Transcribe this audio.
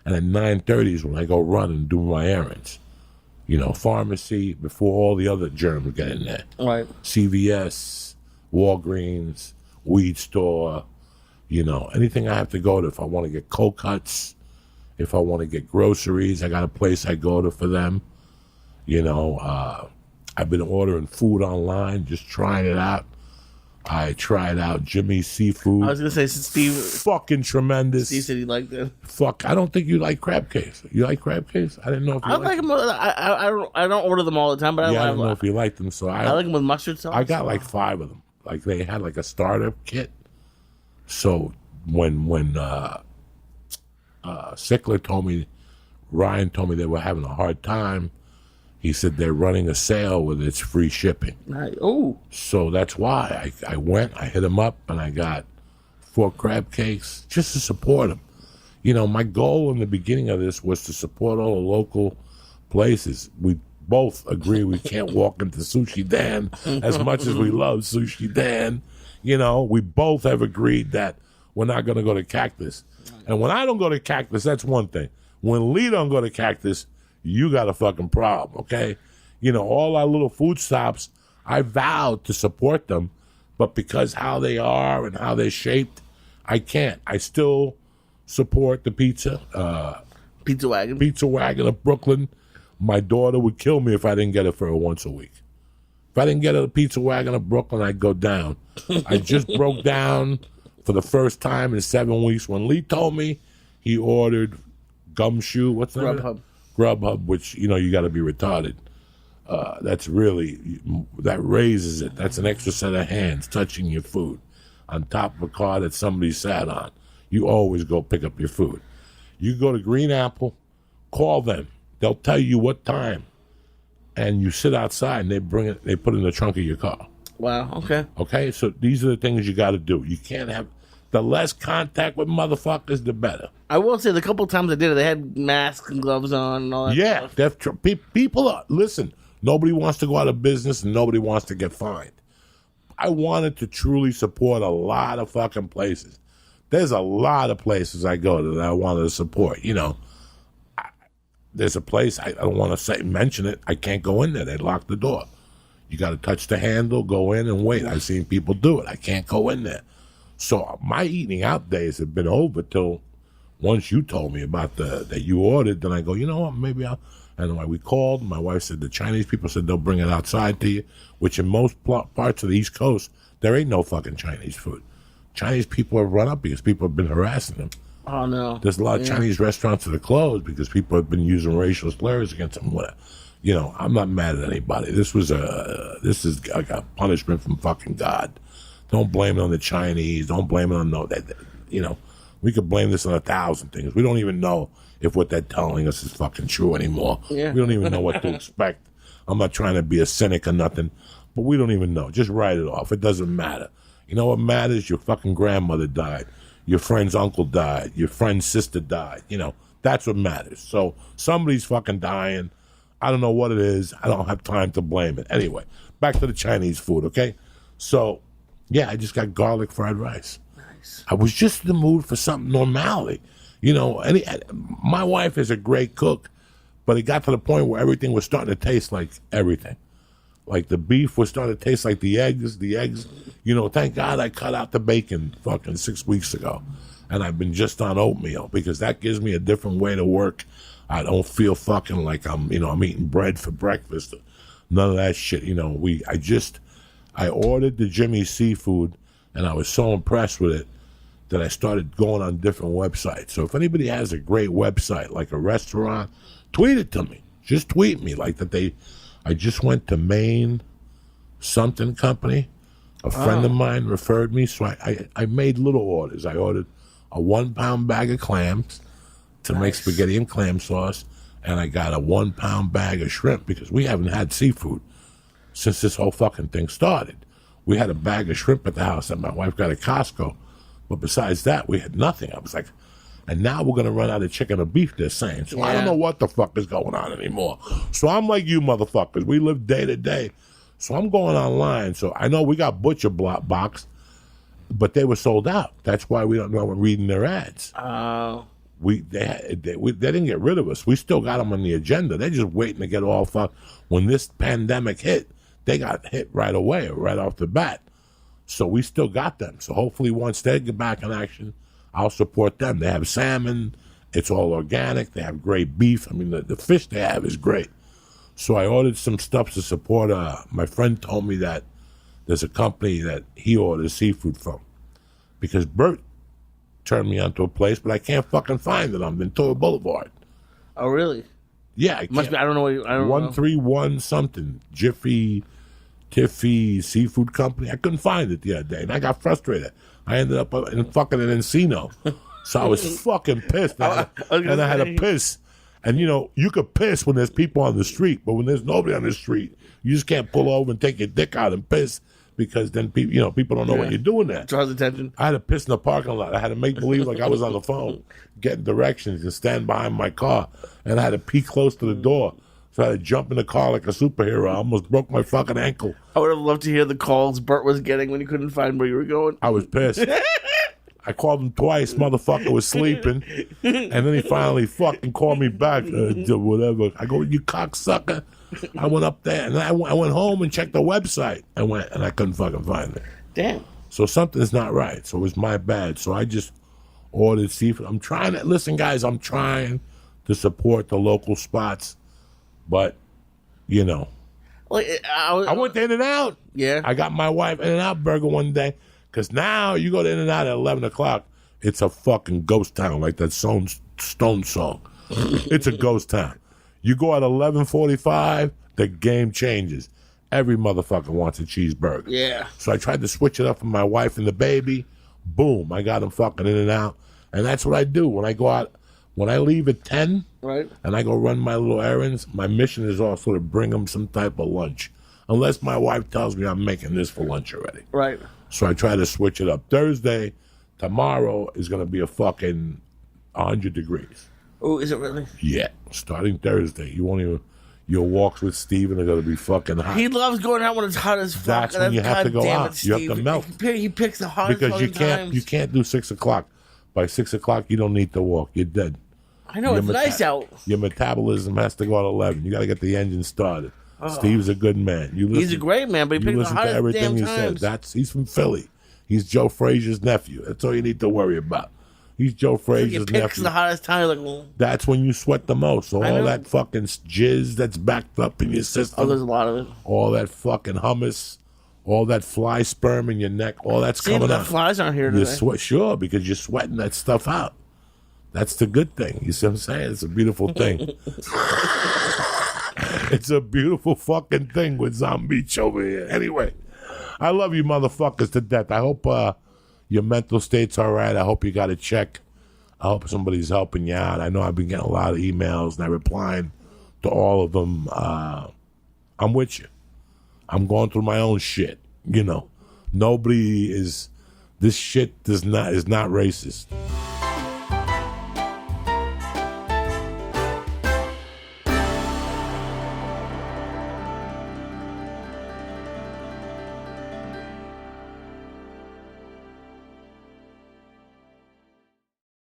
And at 9:30 is when I go run and do my errands. You know, pharmacy before all the other germs get in there. Right. CVS, Walgreens, weed store, you know, anything I have to go to. If I want to get cold cuts, if I want to get groceries, I got a place I go to for them. You know, I've been ordering food online, just trying it out. I tried out Jimmy's Seafood. I was going to say, Steve. Fucking tremendous. Steve said he liked it. Fuck, I don't think you like crab cakes. You like crab cakes? I didn't know if you like them. I don't order them all the time, but I don't know if you like them. So I like them with mustard sauce. I got like 5 of them. Like they had like a starter kit. So when Sickler told me, Ryan told me they were having a hard time, he said they're running a sale with it's free shipping. Oh. So that's why I went, I hit him up, and I got 4 crab cakes just to support him. You know, my goal in the beginning of this was to support all the local places. We both agree we can't walk into Sushi Dan as much as we love Sushi Dan. You know, we both have agreed that we're not going to go to Cactus. And when I don't go to Cactus, that's one thing. When Lee don't go to Cactus, you got a fucking problem, okay? You know, all our little food stops, I vowed to support them, but because how they are and how they're shaped, I can't. I still support the pizza. Pizza Wagon. Pizza Wagon of Brooklyn. My daughter would kill me if I didn't get it for her once a week. If I didn't get a Pizza Wagon of Brooklyn, I'd go down. I just broke down for the first time in 7 weeks when Lee told me he ordered Gumshoe. What's that? Grubhub, which, you know, you got to be retarded. That's really, that raises it. That's an extra set of hands touching your food on top of a car that somebody sat on. You always go pick up your food. You go to Green Apple, call them. They'll tell you what time. And you sit outside and they bring it, they put it in the trunk of your car. Wow, okay. Okay, so these are the things you got to do. You can't have, the less contact with motherfuckers, the better. I will say the couple times I did it, they had masks and gloves on and all that stuff. Yeah, people are, listen, nobody wants to go out of business and nobody wants to get fined. I wanted to truly support a lot of fucking places. There's a lot of places I go to that I wanted to support. You know, there's a place, I don't want to mention it, I can't go in there. They lock the door. You got to touch the handle, go in and wait. I've seen people do it. I can't go in there. So my eating out days have been over till once you told me about that you ordered, then I go, you know what, maybe I'll. And when we called, my wife said the Chinese people said they'll bring it outside to you, which in most parts of the East Coast, there ain't no fucking Chinese food. Chinese people have run up because people have been harassing them. Oh, no. There's a lot of Chinese restaurants that are closed because people have been using racial slurs against them. You know, I'm not mad at anybody. This is like a punishment from fucking God. Don't blame it on the Chinese. Don't blame it on you know, we could blame this on 1,000 things. We don't even know if what they're telling us is fucking true anymore. Yeah. We don't even know what to expect. I'm not trying to be a cynic or nothing, but we don't even know. Just write it off. It doesn't matter. You know what matters? Your fucking grandmother died. Your friend's uncle died. Your friend's sister died. You know, that's what matters. So somebody's fucking dying. I don't know what it is. I don't have time to blame it. Anyway, back to the Chinese food, okay? So, yeah, I just got garlic fried rice. Nice. I was just in the mood for something normality. You know, my wife is a great cook, but it got to the point where everything was starting to taste like everything. Like the beef was starting to taste like the eggs. You know, thank God I cut out the bacon fucking 6 weeks ago. And I've been just on oatmeal because that gives me a different way to work. I don't feel fucking like I'm eating bread for breakfast. None of that shit. You know, I ordered the Jimmy's Seafood and I was so impressed with it that I started going on different websites. So if anybody has a great website, like a restaurant, tweet it to me. Just tweet me like that I just went to Maine something company. A friend of mine referred me, so I made little orders. I ordered a 1 pound bag of clams to make spaghetti and clam sauce, and I got a 1 pound bag of shrimp because we haven't had seafood since this whole fucking thing started. We had a bag of shrimp at the house that my wife got at Costco, but besides that, we had nothing. I was like, and now we're going to run out of chicken or beef, they're saying. So I don't know what the fuck is going on anymore. So I'm like you motherfuckers. We live day to day. So I'm going online. So I know we got Butcher Box, but they were sold out. That's why we don't know we're reading their ads. They didn't get rid of us. We still got them on the agenda. They're just waiting to get all fucked. When this pandemic hit, they got hit right away, right off the bat. So we still got them. So hopefully once they get back in action, I'll support them. They have salmon. It's all organic. They have great beef. I mean, the fish they have is great. So I ordered some stuff to support. My friend told me that there's a company that he orders seafood from. Because Bert turned me onto a place, but I can't fucking find it on Ventura Boulevard. Oh, really? Yeah. I Must be, I don't know. I don't 131 something. Tiffy Seafood Company. I couldn't find it the other day, and I got frustrated. I ended up in fucking Encino. So I was fucking pissed. I had to piss. And, you know, you could piss when there's people on the street, but when there's nobody on the street, you just can't pull over and take your dick out and piss because then people don't know what you're doing there. Draws attention. I had to piss in the parking lot. I had to make believe like I was on the phone, getting directions and stand behind my car. And I had to pee close to the door. So I had to jump in the car like a superhero. I almost broke my fucking ankle. I would have loved to hear the calls Bert was getting when he couldn't find where you were going. I was pissed. I called him twice. Motherfucker was sleeping. And then he finally fucking called me back. Whatever. I go, you cocksucker. I went up there. And I went home and checked the website. And I couldn't fucking find it. Damn. So something's not right. So it was my bad. So I just ordered seafood. Listen, guys, I'm trying to support the local spots. But, you know. Like, I went to In-N-Out. Yeah. I got my wife In-N-Out burger one day. Because now you go to In-N-Out at 11 o'clock, it's a fucking ghost town, like that Stone song. It's a ghost town. You go at 11:45, the game changes. Every motherfucker wants a cheeseburger. Yeah. So I tried to switch it up for my wife and the baby. Boom, I got them fucking In-N-Out. And that's what I do. When I go out, when I leave at 10, right, and I go run my little errands, my mission is also to bring them some type of lunch. Unless my wife tells me I'm making this for lunch already. Right. So I try to switch it up. Thursday, tomorrow is going to be a fucking 100 degrees. Oh, is it really? Yeah, starting Thursday. Your walks with Steven are going to be fucking hot. He loves going out when it's hot as fuck. That's when you have to go out. Steve. You have to melt. He picks the hottest because you can't do 6 o'clock. By 6 o'clock, you don't need to walk. You're dead. I know, it's nice out. Your metabolism has to go at 11. You got to get the engine started. Oh. Steve's a good man. He's a great man, but he picks the hottest damn times. He's from Philly. He's Joe Frazier's nephew. That's all you need to worry about. He's Joe Frazier's nephew. He picks the hottest time. Like, well, that's when you sweat the most. So all that fucking jizz that's backed up in your system. Oh, there's a lot of it. All that fucking hummus. All that fly sperm in your neck. All that's coming out. The flies aren't here today. Sure, because you're sweating that stuff out. That's the good thing. You see what I'm saying? It's a beautiful thing. It's a beautiful fucking thing with Zombie over here. Anyway, I love you motherfuckers to death. I hope your mental state's all right. I hope you got a check. I hope somebody's helping you out. I know I've been getting a lot of emails and I'm replying to all of them. I'm with you. I'm going through my own shit. You know, this shit is not racist.